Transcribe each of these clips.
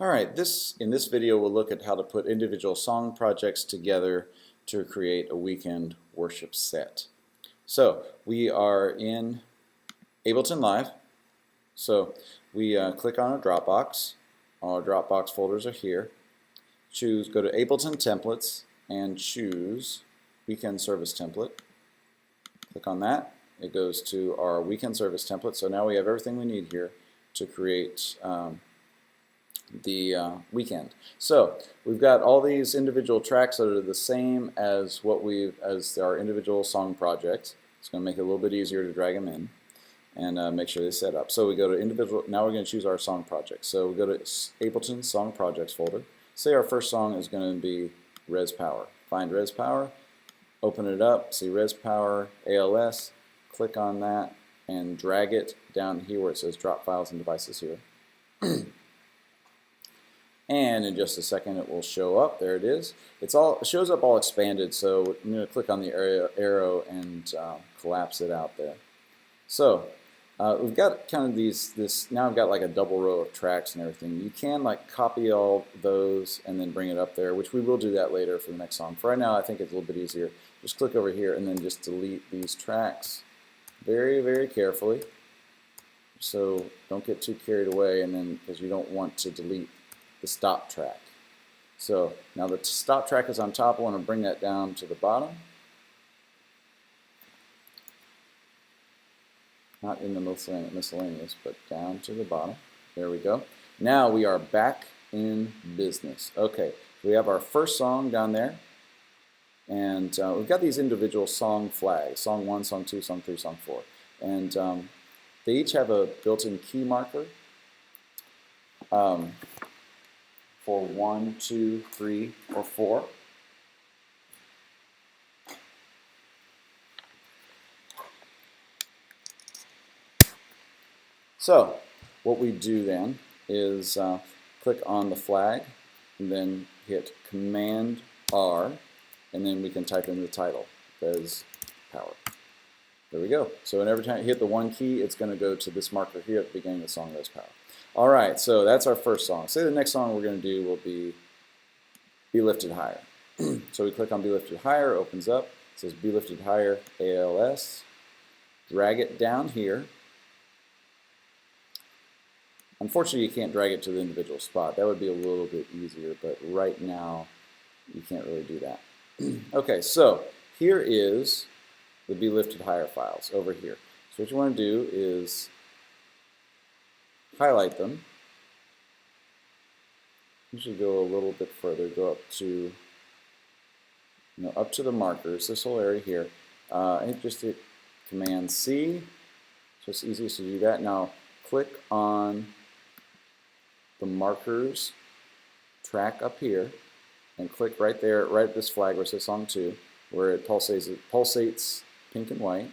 All right, in this video we'll look at how to put individual song projects together to create a weekend worship set. So we are in Ableton Live. So we click on a Dropbox. Our Dropbox folders are here. Go to Ableton Templates and choose Weekend Service Template. Click on that. It goes to our Weekend Service Template. So now we have everything we need here to create the weekend. So we've got all these individual tracks that are the same as as our individual song projects. It's going to make it a little bit easier to drag them in and make sure they set up. So we go to individual. Now we're going to choose our song project. So we go to Ableton Song Projects folder. Say our first song is going to be Res Power. Find Res Power, open it up, see Res Power ALS, click on that and drag it down here where it says Drop Files and Devices here. And in just a second it will show up. There it is. It shows up all expanded, so I'm going to click on the arrow and collapse it out there. So we've got kind of now I've got like a double row of tracks and everything. You can like copy all those and then bring it up there, which we will do that later for the next song. For right now I think it's a little bit easier. Just click over here and then just delete these tracks very, very carefully. So don't get too carried away, and then because you don't want to delete the stop track. So now the stop track is on top. I want to bring that down to the bottom. Not in the miscellaneous, but down to the bottom. There we go. Now we are back in business. Okay, we have our first song down there. And we've got these individual song flags. Song 1, Song 2, Song 3, Song 4. And they each have a built-in key marker. For 1, 2, 3, or 4. So what we do then is click on the flag and then hit Command R, and then we can type in the title, Res Power. There we go. So every time you hit the one key, it's going to go to this marker here at the beginning of the song, Res Power. All right, so that's our first song. Say the next song we're going to do will be Lifted Higher. So we click on Be Lifted Higher, opens up, it says Be Lifted Higher ALS. Drag it down here. Unfortunately, you can't drag it to the individual spot. That would be a little bit easier, but right now you can't really do that. Okay, so here is the Be Lifted Higher files over here. So what you want to do is highlight them. You should go a little bit further. Go up to, up to the markers. This whole area here. And just hit Command C. So it's easiest to do that. Now click on the markers track up here, and click right there, right at this flag where it says Song 2, where it pulsates pink and white,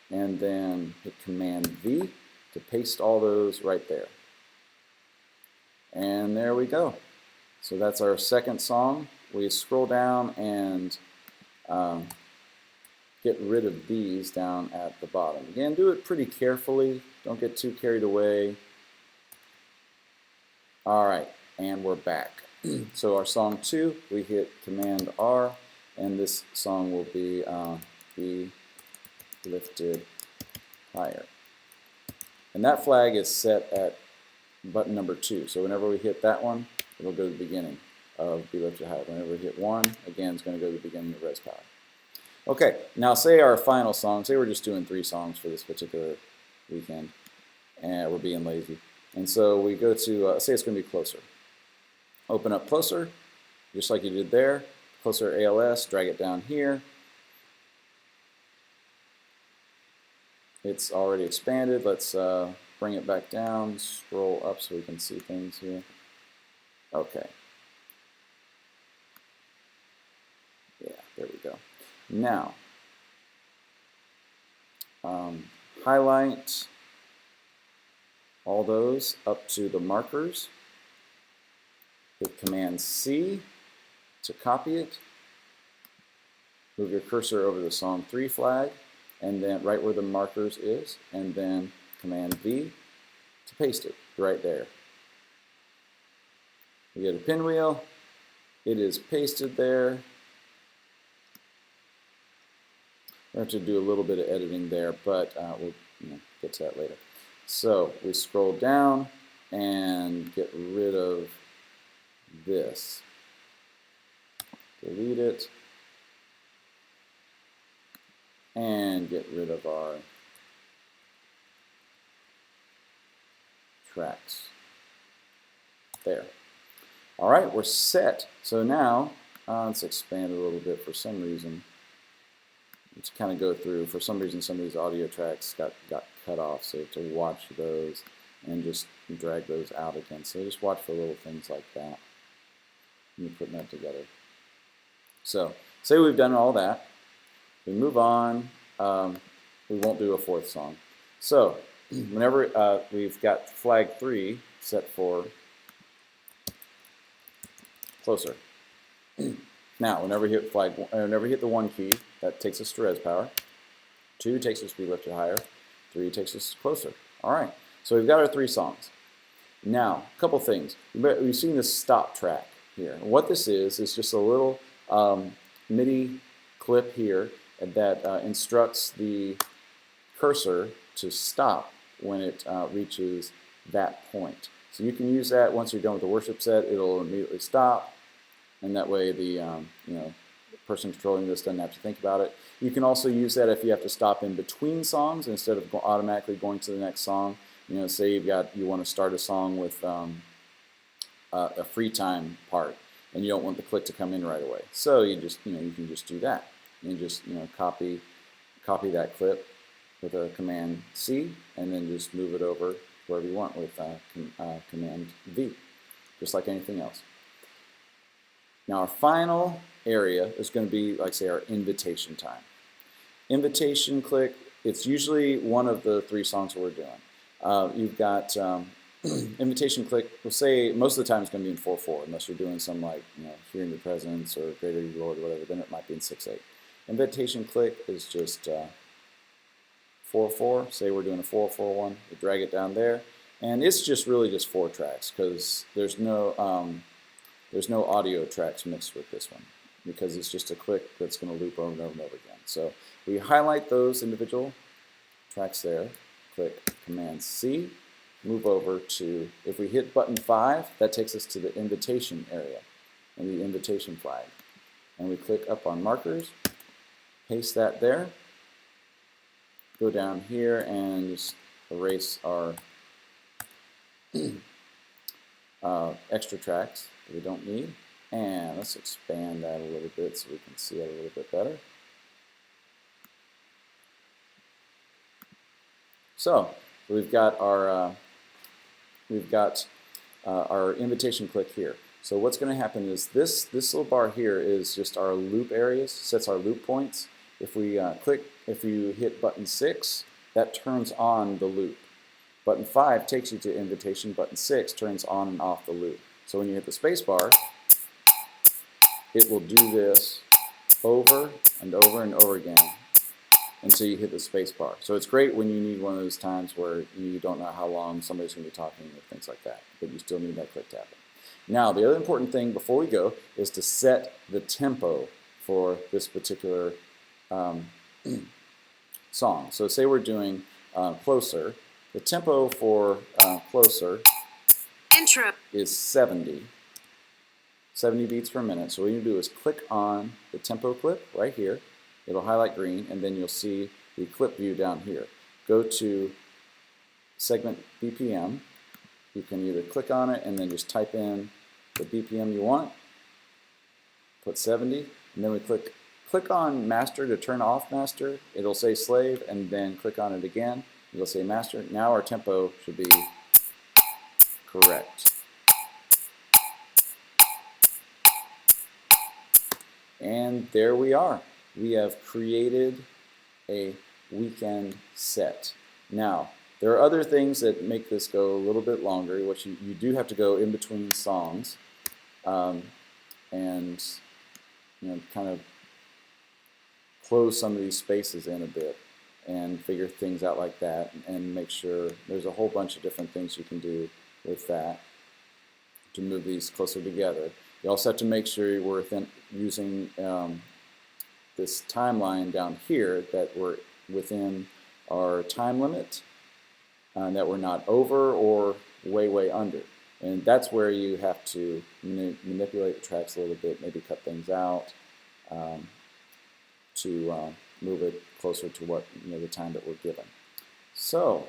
and then hit Command V to paste all those right there. And there we go. So that's our second song. We scroll down and get rid of these down at the bottom. Again, do it pretty carefully. Don't get too carried away. All right, and we're back. So our song 2, we hit Command R, and this song will be Be Lifted Higher. And that flag is set at button number 2. So whenever we hit that one, it'll go to the beginning of Be Lifted Higher. Whenever we hit 1, again, it's going to go to the beginning of Res Power. Okay, now say our final song. Say we're just doing 3 songs for this particular weekend, and we're being lazy. And so we go to, say it's going to be Closer. Open up Closer, just like you did there. Closer ALS, drag it down here. It's already expanded. Let's bring it back down, scroll up so we can see things here. Okay. Yeah, there we go. Now, highlight all those up to the markers. Hit Command C to copy it. Move your cursor over the Song 3 flag, and then right where the markers is, and then Command V to paste it right there. We get a pinwheel. It is pasted there. We have to do a little bit of editing there, but we'll get to that later. So we scroll down and get rid of this. Delete it. And get rid of our tracks. There. All right, we're set. So now, let's expand a little bit for some reason. Let's kind of go through. For some reason, some of these audio tracks got cut off, so to watch those and just drag those out again. So just watch for little things like that. And you're putting that together. So, say we've done all that. We move on. We won't do a fourth song. So, whenever we've got flag 3 set for closer. Now, whenever we hit the 1 key, that takes us to res power. 2 takes us to be lifted higher. 3 takes us closer. All right. So we've got our 3 songs. Now, a couple things. We've seen this stop track here. And what this is just a little MIDI clip here that instructs the cursor to stop when it reaches that point. So you can use that once you're done with the worship set. It'll immediately stop, and that way the the person controlling this doesn't have to think about it. You can also use that if you have to stop in between songs instead of automatically going to the next song. Say you want to start a song with a free time part, and you don't want the click to come in right away. So you just you can just do that. You just copy that clip with a Command C, and then just move it over wherever you want with Command V, just like anything else. Now our final area is going to be, like say, our invitation time. Invitation click, it's usually one of the 3 songs that we're doing. You've got invitation click, we'll say most of the time it's going to be in 4/4, unless you're doing some like Hearing Your Presence or Greater You Lord or whatever, then it might be in 6/8. Invitation click is just 4/4. Say we're doing a 4/4 one, we drag it down there, and it's just really just 4 tracks because there's no audio tracks mixed with this one because it's just a click that's going to loop over and over and over again. So we highlight those individual tracks there, click Command C, move over to, if we hit button 5, that takes us to the invitation area and the invitation flag. And we click up on markers, paste that there, go down here and just erase our extra tracks that we don't need. And let's expand that a little bit so we can see it a little bit better. So we've got our invitation click here. So what's going to happen is this little bar here is just our loop areas, sets our loop points. If we if you hit button 6, that turns on the loop. Button 5 takes you to invitation. Button 6 turns on and off the loop. So when you hit the space bar, it will do this over and over and over again until you hit the space bar. So it's great when you need one of those times where you don't know how long somebody's going to be talking or things like that, but you still need that click to happen. Now, the other important thing before we go is to set the tempo for this particular song. So say we're doing Closer. The tempo for Closer intro is 70 beats per minute. So what you do is click on the tempo clip right here. It'll highlight green, and then you'll see the clip view down here. Go to segment BPM. You can either click on it and then just type in the BPM you want. Put 70, and then we click on master to turn off master. It'll say slave, and then click on it again. It'll say master. Now our tempo should be correct. And there we are. We have created a weekend set. Now, there are other things that make this go a little bit longer, which you do have to go in between songs and kind of close some of these spaces in a bit and figure things out like that and make sure there's a whole bunch of different things you can do with that. to move these closer together. You also have to make sure we're using this timeline down here, that we're within our time limit, that we're not over or way under. And that's where you have to manipulate the tracks a little bit, maybe cut things out to move it closer to what the time that we're given. So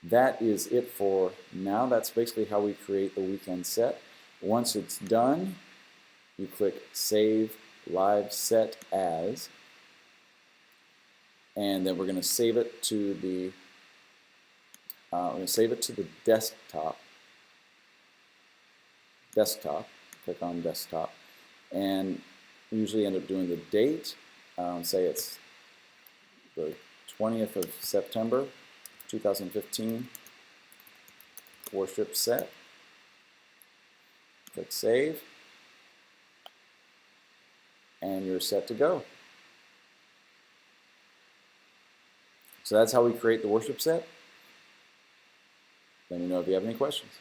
that is it for now. That's basically how we create the weekend set. Once it's done, you click Save Live Set As, and then we're going to save it to the desktop. Click on desktop, and usually end up doing the date. Say it's the 20th of September 2015 worship set. Click Save, and you're set to go. So that's how we create the worship set. Let me know if you have any questions.